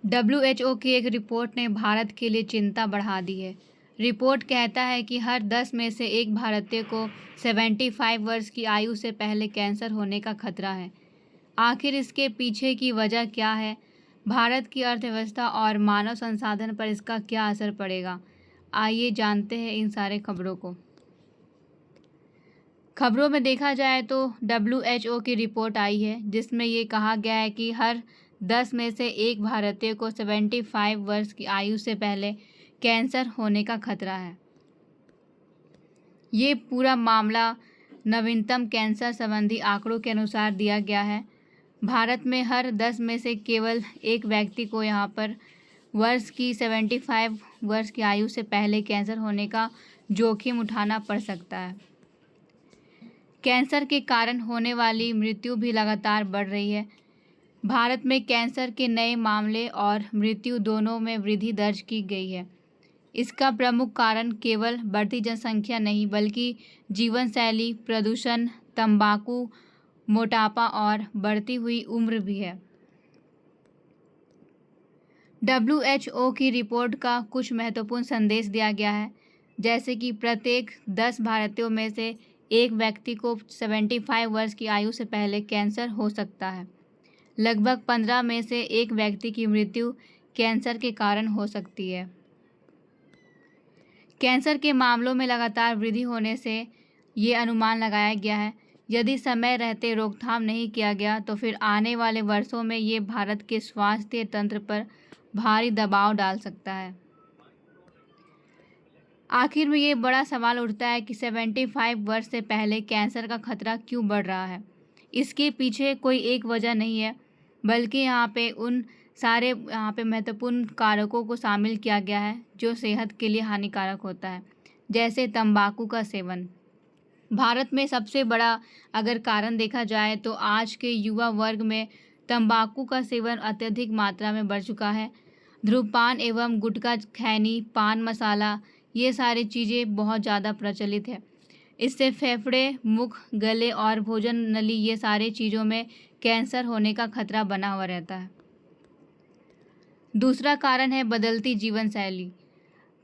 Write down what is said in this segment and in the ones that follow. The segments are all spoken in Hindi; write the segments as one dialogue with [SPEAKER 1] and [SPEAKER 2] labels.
[SPEAKER 1] डब्ल्यूएचओ की एक रिपोर्ट ने भारत के लिए चिंता बढ़ा दी है। रिपोर्ट कहता है कि हर 10 में से एक भारतीय को 75 वर्ष की आयु से पहले कैंसर होने का खतरा है। आखिर इसके पीछे की वजह क्या है? भारत की अर्थव्यवस्था और मानव संसाधन पर इसका क्या असर पड़ेगा? आइए जानते हैं इन सारे खबरों को। खबरों में देखा जाए तो डब्ल्यूएचओ की रिपोर्ट आई है जिसमें ये कहा गया है कि हर 10 में से एक भारतीय को 75 वर्ष की आयु से पहले कैंसर होने का खतरा है। ये पूरा मामला नवीनतम कैंसर संबंधी आंकड़ों के अनुसार दिया गया है। भारत में हर 10 में से केवल एक व्यक्ति को यहाँ पर 75 वर्ष की आयु से पहले कैंसर होने का जोखिम उठाना पड़ सकता है। कैंसर के कारण होने वाली मृत्यु भी लगातार बढ़ रही है। भारत में कैंसर के नए मामले और मृत्यु दोनों में वृद्धि दर्ज की गई है। इसका प्रमुख कारण केवल बढ़ती जनसंख्या नहीं बल्कि जीवन शैली, प्रदूषण, तंबाकू, मोटापा और बढ़ती हुई उम्र भी है। डब्ल्यूएचओ की रिपोर्ट का कुछ महत्वपूर्ण संदेश दिया गया है, जैसे कि प्रत्येक 10 भारतीयों में से एक व्यक्ति को 75 वर्ष की आयु से पहले कैंसर हो सकता है। लगभग 15 में से एक व्यक्ति की मृत्यु कैंसर के कारण हो सकती है। कैंसर के मामलों में लगातार वृद्धि होने से ये अनुमान लगाया गया है, यदि समय रहते रोकथाम नहीं किया गया तो फिर आने वाले वर्षों में ये भारत के स्वास्थ्य तंत्र पर भारी दबाव डाल सकता है। आखिर में ये बड़ा सवाल उठता है कि 75 वर्ष से पहले कैंसर का खतरा क्यों बढ़ रहा है। इसके पीछे कोई एक वजह नहीं है, बल्कि यहाँ पे उन सारे महत्वपूर्ण कारकों को शामिल किया गया है जो सेहत के लिए हानिकारक होता है, जैसे तंबाकू का सेवन। भारत में सबसे बड़ा अगर कारण देखा जाए तो आज के युवा वर्ग में तंबाकू का सेवन अत्यधिक मात्रा में बढ़ चुका है। धूम्रपान एवं गुटखा, खैनी, पान मसाला, ये सारी चीज़ें बहुत ज़्यादा प्रचलित है। इससे फेफड़े, मुख, गले और भोजन नली, ये सारी चीज़ों में कैंसर होने का खतरा बना हुआ रहता है। दूसरा कारण है बदलती जीवन शैली।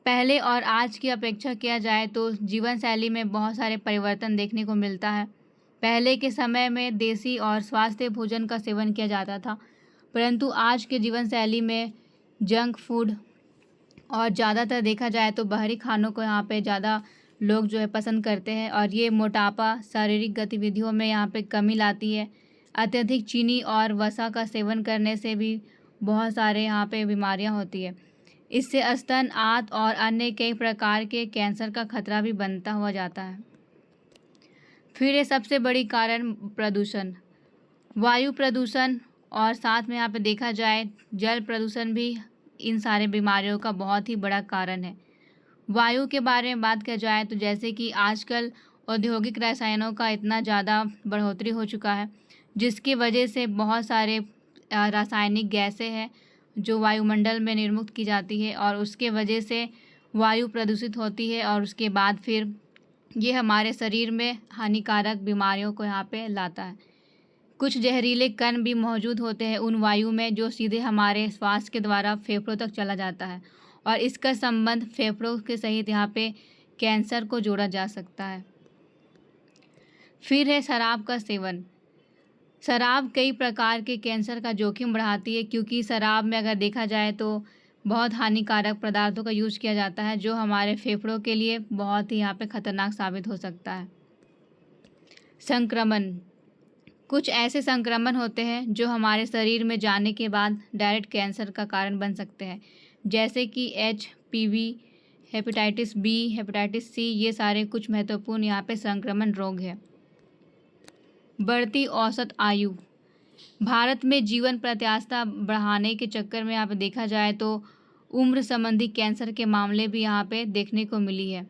[SPEAKER 1] पहले और आज की अपेक्षा किया जाए तो जीवन शैली में बहुत सारे परिवर्तन देखने को मिलता है। पहले के समय में देसी और स्वास्थ्य भोजन का सेवन किया जाता था, परंतु आज के जीवन शैली में जंक फूड और ज़्यादातर देखा जाए तो बाहरी खानों को यहाँ पे ज़्यादा लोग जो है पसंद करते हैं और ये मोटापा, शारीरिक गतिविधियों में यहाँ पे कमी लाती है। अत्यधिक चीनी और वसा का सेवन करने से भी बहुत सारे यहाँ पे बीमारियाँ होती है। इससे स्तन, आंत और अन्य कई प्रकार के कैंसर का खतरा भी बनता हुआ जाता है। फिर ये सबसे बड़ी कारण प्रदूषण, वायु प्रदूषण और साथ में यहाँ पे देखा जाए जल प्रदूषण भी इन सारे बीमारियों का बहुत ही बड़ा कारण है। वायु के बारे में बात किया जाए तो जैसे कि आजकल औद्योगिक रसायनों का इतना ज़्यादा बढ़ोतरी हो चुका है, जिसकी वजह से बहुत सारे रासायनिक गैसें हैं जो वायुमंडल में निर्मुक्त की जाती है और उसके वजह से वायु प्रदूषित होती है और उसके बाद फिर ये हमारे शरीर में हानिकारक बीमारियों को यहाँ पे लाता है। कुछ जहरीले कण भी मौजूद होते हैं उन वायु में जो सीधे हमारे श्वास के द्वारा फेफड़ों तक चला जाता है और इसका संबंध फेफड़ों के सहित यहाँ पे कैंसर को जोड़ा जा सकता है। फिर है शराब का सेवन। शराब कई प्रकार के कैंसर का जोखिम बढ़ाती है, क्योंकि शराब में अगर देखा जाए तो बहुत हानिकारक पदार्थों का यूज़ किया जाता है जो हमारे फेफड़ों के लिए बहुत ही यहाँ पे खतरनाक साबित हो सकता है। संक्रमण, कुछ ऐसे संक्रमण होते हैं जो हमारे शरीर में जाने के बाद डायरेक्ट कैंसर का कारण बन सकते हैं, जैसे कि HPV, hepatitis B, hepatitis C, ये सारे कुछ महत्वपूर्ण यहाँ पे संक्रमण रोग हैं। बढ़ती औसत आयु, भारत में जीवन प्रत्याशा बढ़ाने के चक्कर में यहाँ पे देखा जाए तो उम्र संबंधी कैंसर के मामले भी यहाँ पे देखने को मिली है।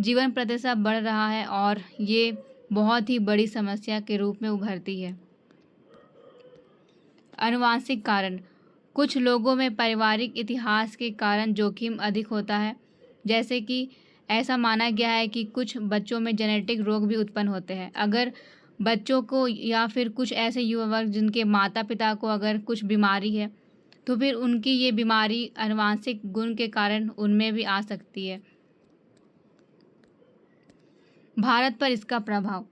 [SPEAKER 1] जीवन प्रत्याशा बढ़ रहा है और ये बहुत ही बड़ी समस्या के रूप में उभरती है। आनुवांशिक कारण, कुछ लोगों में पारिवारिक इतिहास के कारण जोखिम अधिक होता है, जैसे कि ऐसा माना गया है कि कुछ बच्चों में जेनेटिक रोग भी उत्पन्न होते हैं। अगर बच्चों को या फिर कुछ ऐसे युवा वर्ग जिनके माता पिता को अगर कुछ बीमारी है तो फिर उनकी ये बीमारी आनुवंशिक गुण के कारण उनमें भी आ सकती है। भारत पर इसका प्रभाव।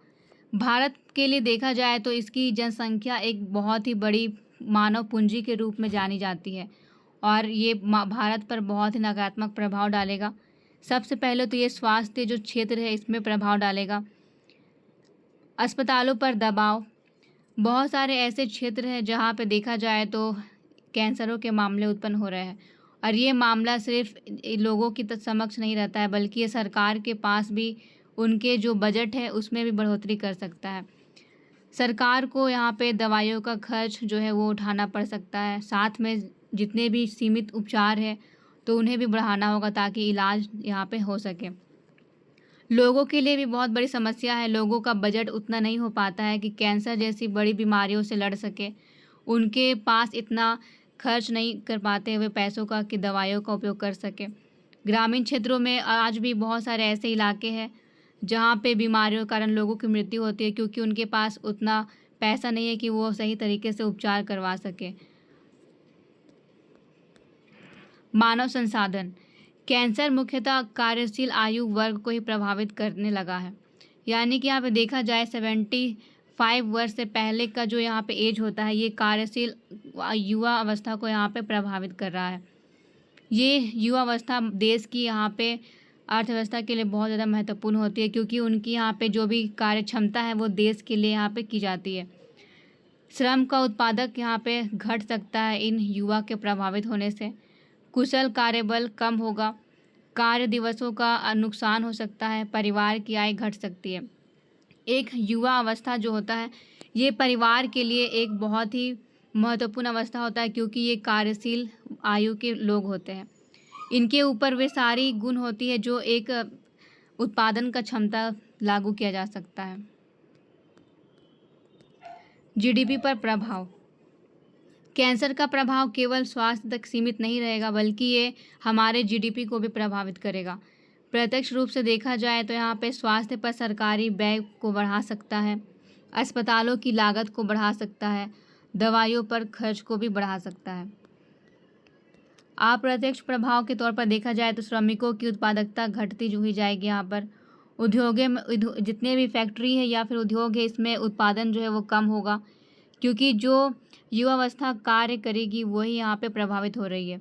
[SPEAKER 1] भारत के लिए देखा जाए तो इसकी जनसंख्या एक बहुत ही बड़ी मानव पूंजी के रूप में जानी जाती है और ये भारत पर बहुत ही नकारात्मक प्रभाव डालेगा। सबसे पहले तो ये स्वास्थ्य जो क्षेत्र है इसमें प्रभाव डालेगा। अस्पतालों पर दबाव। बहुत सारे ऐसे क्षेत्र हैं जहाँ पे देखा जाए तो कैंसरों के मामले उत्पन्न हो रहे हैं और ये मामला सिर्फ लोगों की समक्ष नहीं रहता है, बल्कि ये सरकार के पास भी उनके जो बजट है उसमें भी बढ़ोतरी कर सकता है। सरकार को यहाँ पे दवाइयों का खर्च जो है वो उठाना पड़ सकता है। साथ में जितने भी सीमित उपचार है तो उन्हें भी बढ़ाना होगा ताकि इलाज यहाँ पे हो सके। लोगों के लिए भी बहुत बड़ी समस्या है। लोगों का बजट उतना नहीं हो पाता है कि कैंसर जैसी बड़ी बीमारियों से लड़ सके। उनके पास इतना खर्च नहीं कर पाते हुए पैसों का कि दवाइयों का उपयोग कर सके। ग्रामीण क्षेत्रों में आज भी बहुत सारे ऐसे इलाके हैं जहाँ पे बीमारियों के कारण लोगों की मृत्यु होती है क्योंकि उनके पास उतना पैसा नहीं है कि वो सही तरीके से उपचार करवा सके। मानव संसाधन। कैंसर मुख्यतः कार्यशील आयु वर्ग को ही प्रभावित करने लगा है, यानी कि यहाँ पे देखा जाए 75 वर्ष से पहले का जो यहाँ पे एज होता है ये कार्यशील युवा अवस्था को यहाँ पे प्रभावित कर रहा है। ये युवा अवस्था देश की यहाँ पे अर्थव्यवस्था के लिए बहुत ज़्यादा महत्वपूर्ण होती है क्योंकि उनकी यहाँ पे जो भी कार्य क्षमता है वो देश के लिए यहाँ पे की जाती है। श्रम का उत्पादक यहाँ पे घट सकता है इन युवा के प्रभावित होने से। कुशल कार्यबल कम होगा, कार्य दिवसों का नुकसान हो सकता है, परिवार की आय घट सकती है। एक युवा अवस्था जो होता है ये परिवार के लिए एक बहुत ही महत्वपूर्ण अवस्था होता है क्योंकि ये कार्यशील आयु के लोग होते हैं। इनके ऊपर वे सारी गुण होती है जो एक उत्पादन का क्षमता लागू किया जा सकता है। जीडीपी पर प्रभाव। कैंसर का प्रभाव केवल स्वास्थ्य तक सीमित नहीं रहेगा बल्कि ये हमारे जीडीपी को भी प्रभावित करेगा। प्रत्यक्ष रूप से देखा जाए तो यहाँ पे स्वास्थ्य पर सरकारी व्यय को बढ़ा सकता है, अस्पतालों की लागत को बढ़ा सकता है, दवाइयों पर खर्च को भी बढ़ा सकता है। अप्रत्यक्ष प्रभाव के तौर पर देखा जाए तो श्रमिकों की उत्पादकता घटती जो ही जाएगी। यहाँ पर उद्योगों में जितने भी फैक्ट्री है या फिर उद्योग है इसमें उत्पादन जो है वो कम होगा क्योंकि जो युवावस्था कार्य करेगी वही यहाँ पे प्रभावित हो रही है।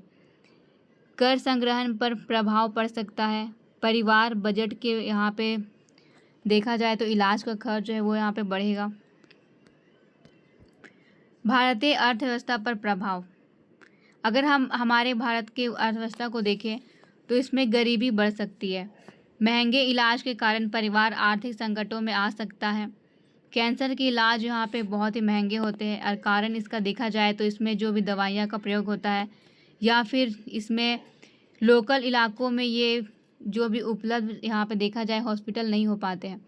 [SPEAKER 1] कर संग्रहण पर प्रभाव पड़ सकता है। परिवार बजट के यहाँ पे देखा जाए तो इलाज का खर्च जो है वो यहाँ पे बढ़ेगा। भारतीय अर्थव्यवस्था पर प्रभाव। अगर हम हमारे भारत के अर्थव्यवस्था को देखें तो इसमें गरीबी बढ़ सकती है। महंगे इलाज के कारण परिवार आर्थिक संकटों में आ सकता है। कैंसर के इलाज यहाँ पे बहुत ही महंगे होते हैं और कारण इसका देखा जाए तो इसमें जो भी दवाइयाँ का प्रयोग होता है या फिर इसमें लोकल इलाकों में ये जो भी उपलब्ध यहाँ पे देखा जाए हॉस्पिटल नहीं हो पाते हैं।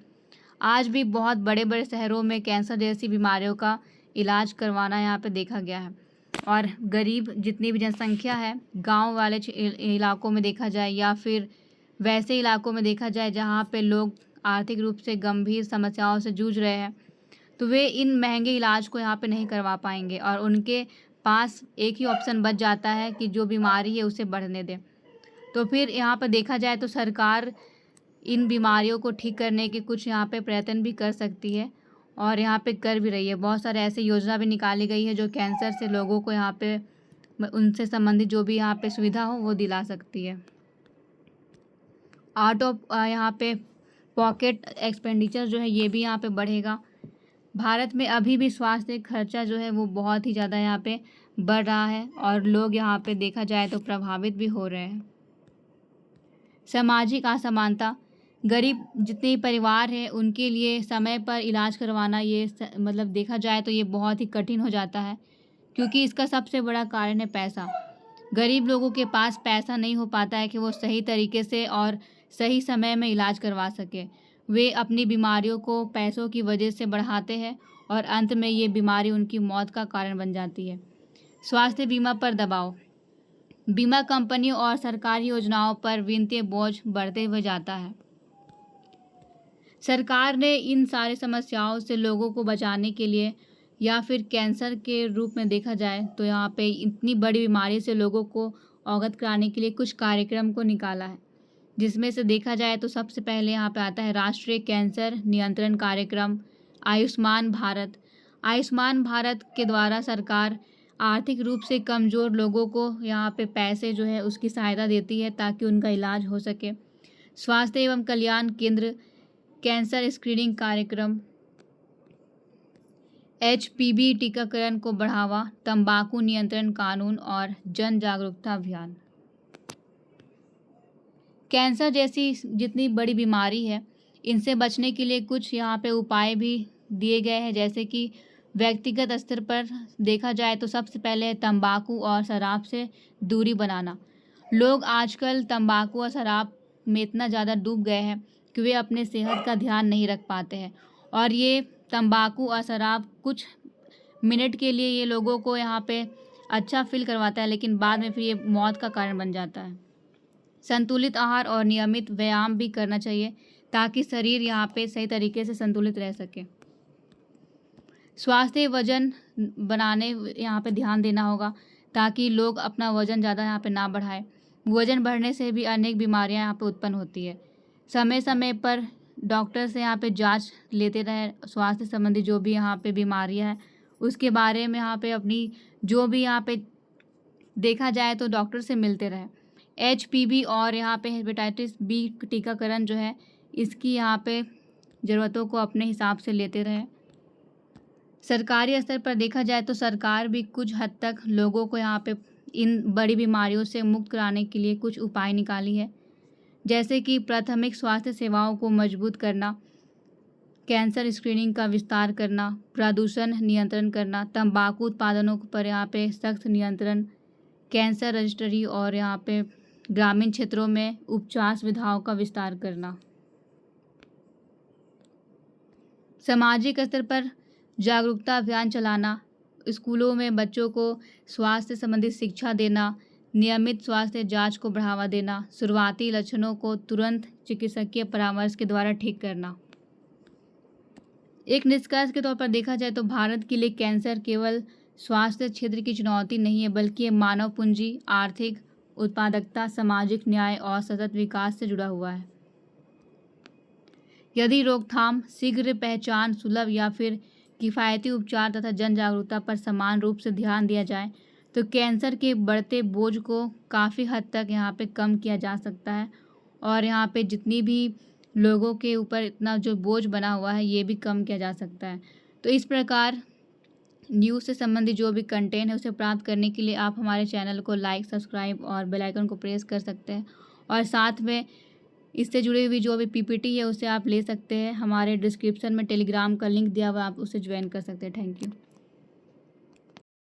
[SPEAKER 1] आज भी बहुत बड़े बड़े शहरों में कैंसर जैसी बीमारियों का इलाज करवाना यहाँ पे देखा गया है और गरीब जितनी भी जनसंख्या है गांव वाले इलाकों में देखा जाए या फिर वैसे इलाकों में देखा जाए जहाँ पे लोग आर्थिक रूप से गंभीर समस्याओं से जूझ रहे हैं तो वे इन महंगे इलाज को यहाँ पे नहीं करवा पाएंगे और उनके पास एक ही ऑप्शन बच जाता है कि जो बीमारी है उसे बढ़ने दें। तो फिर यहाँ पर देखा जाए तो सरकार इन बीमारियों को ठीक करने के कुछ यहाँ पे प्रयत्न भी कर सकती है और यहाँ पे कर भी रही है। बहुत सारे ऐसे योजना भी निकाली गई है जो कैंसर से लोगों को यहाँ पे उनसे संबंधित जो भी यहाँ पे सुविधा हो वो दिला सकती है। आउट ऑफ यहाँ पे पॉकेट एक्सपेंडिचर जो है ये भी यहाँ पे बढ़ेगा। भारत में अभी भी स्वास्थ्य खर्चा जो है वो बहुत ही ज़्यादा यहाँ पे बढ़ रहा है और लोग यहाँ पे देखा जाए तो प्रभावित भी हो रहे हैं। सामाजिक असमानता। गरीब जितने परिवार हैं उनके लिए समय पर इलाज करवाना ये मतलब देखा जाए तो ये बहुत ही कठिन हो जाता है क्योंकि इसका सबसे बड़ा कारण है पैसा। गरीब लोगों के पास पैसा नहीं हो पाता है कि वो सही तरीके से और सही समय में इलाज करवा सके। वे अपनी बीमारियों को पैसों की वजह से बढ़ाते हैं और अंत में ये बीमारी उनकी मौत का कारण बन जाती है। स्वास्थ्य बीमा पर दबाव। बीमा कंपनियों और सरकारी योजनाओं पर वित्तीय बोझ बढ़ते हुए जाता है। सरकार ने इन सारी समस्याओं से लोगों को बचाने के लिए या फिर कैंसर के रूप में देखा जाए तो यहाँ पे इतनी बड़ी बीमारी से लोगों को अवगत कराने के लिए कुछ कार्यक्रम को निकाला है, जिसमें से देखा जाए तो सबसे पहले यहाँ पे आता है राष्ट्रीय कैंसर नियंत्रण कार्यक्रम आयुष्मान भारत। आयुष्मान भारत के द्वारा सरकार आर्थिक रूप से कमज़ोर लोगों को यहाँ पे पैसे जो है उसकी सहायता देती है ताकि उनका इलाज हो सके। स्वास्थ्य एवं कल्याण केंद्र कैंसर स्क्रीनिंग कार्यक्रम, HPV टीकाकरण को बढ़ावा, तंबाकू नियंत्रण कानून और जन जागरूकता अभियान। कैंसर जैसी जितनी बड़ी बीमारी है, इनसे बचने के लिए कुछ यहाँ पे उपाय भी दिए गए हैं, जैसे कि व्यक्तिगत स्तर पर देखा जाए तो सबसे पहले तंबाकू और शराब से दूरी बनाना। लोग आजकल तंबाकू और शराब में इतना ज़्यादा डूब गए हैं कि वे अपने सेहत का ध्यान नहीं रख पाते हैं, और ये तंबाकू और शराब कुछ मिनट के लिए ये लोगों को यहाँ पे अच्छा फील करवाता है, लेकिन बाद में फिर ये मौत का कारण बन जाता है। संतुलित आहार और नियमित व्यायाम भी करना चाहिए ताकि शरीर यहाँ पे सही तरीके से संतुलित रह सके। स्वास्थ्य वजन बनाने यहाँ पे ध्यान देना होगा ताकि लोग अपना वज़न ज़्यादा यहाँ पे ना बढ़ाएं। वज़न बढ़ने से भी अनेक बीमारियाँ यहाँ पे उत्पन्न होती है। समय समय पर डॉक्टर से यहाँ पे जांच लेते रहें। स्वास्थ्य संबंधी जो भी यहाँ पे बीमारियाँ हैं उसके बारे में यहाँ पे अपनी जो भी यहाँ पे देखा जाए तो डॉक्टर से मिलते रहें। HPV और यहाँ पे हेपेटाइटिस B टीकाकरण जो है इसकी यहाँ पे ज़रूरतों को अपने हिसाब से लेते रहें। सरकारी स्तर पर देखा जाए तो सरकार भी कुछ हद तक लोगों को यहाँ पे इन बड़ी बीमारियों से मुक्त कराने के लिए कुछ उपाय निकाली है, जैसे कि प्राथमिक स्वास्थ्य सेवाओं को मजबूत करना, कैंसर स्क्रीनिंग का विस्तार करना, प्रदूषण नियंत्रण करना, तंबाकू उत्पादनों पर यहाँ पे सख्त नियंत्रण, कैंसर रजिस्ट्री और यहाँ पे ग्रामीण क्षेत्रों में उपचार सुविधाओं का विस्तार करना। सामाजिक स्तर पर जागरूकता अभियान चलाना, स्कूलों में बच्चों को स्वास्थ्य संबंधी शिक्षा देना, नियमित स्वास्थ्य जांच को बढ़ावा देना, शुरुआती लक्षणों को तुरंत चिकित्सकीय परामर्श के द्वारा ठीक करना। एक निष्कर्ष के तौर पर देखा जाए तो भारत के लिए कैंसर केवल स्वास्थ्य क्षेत्र की चुनौती नहीं है, बल्कि ये मानव पूंजी, आर्थिक उत्पादकता, सामाजिक न्याय और सतत विकास से जुड़ा हुआ है। यदि रोकथाम, शीघ्र पहचान, सुलभ या फिर किफ़ायती उपचार तथा जन जागरूकता पर समान रूप से ध्यान दिया जाए तो कैंसर के बढ़ते बोझ को काफ़ी हद तक यहाँ पे कम किया जा सकता है, और यहाँ पे जितनी भी लोगों के ऊपर इतना जो बोझ बना हुआ है ये भी कम किया जा सकता है। तो इस प्रकार न्यूज़ से संबंधित जो भी कंटेंट है उसे प्राप्त करने के लिए आप हमारे चैनल को लाइक, सब्सक्राइब और बेल आइकन को प्रेस कर सकते हैं, और साथ में इससे जुड़ी हुई जो भी PPT है उसे आप ले सकते हैं। हमारे डिस्क्रिप्शन में टेलीग्राम का लिंक दिया हुआ, आप उसे ज्वाइन कर सकते हैं। Thank you.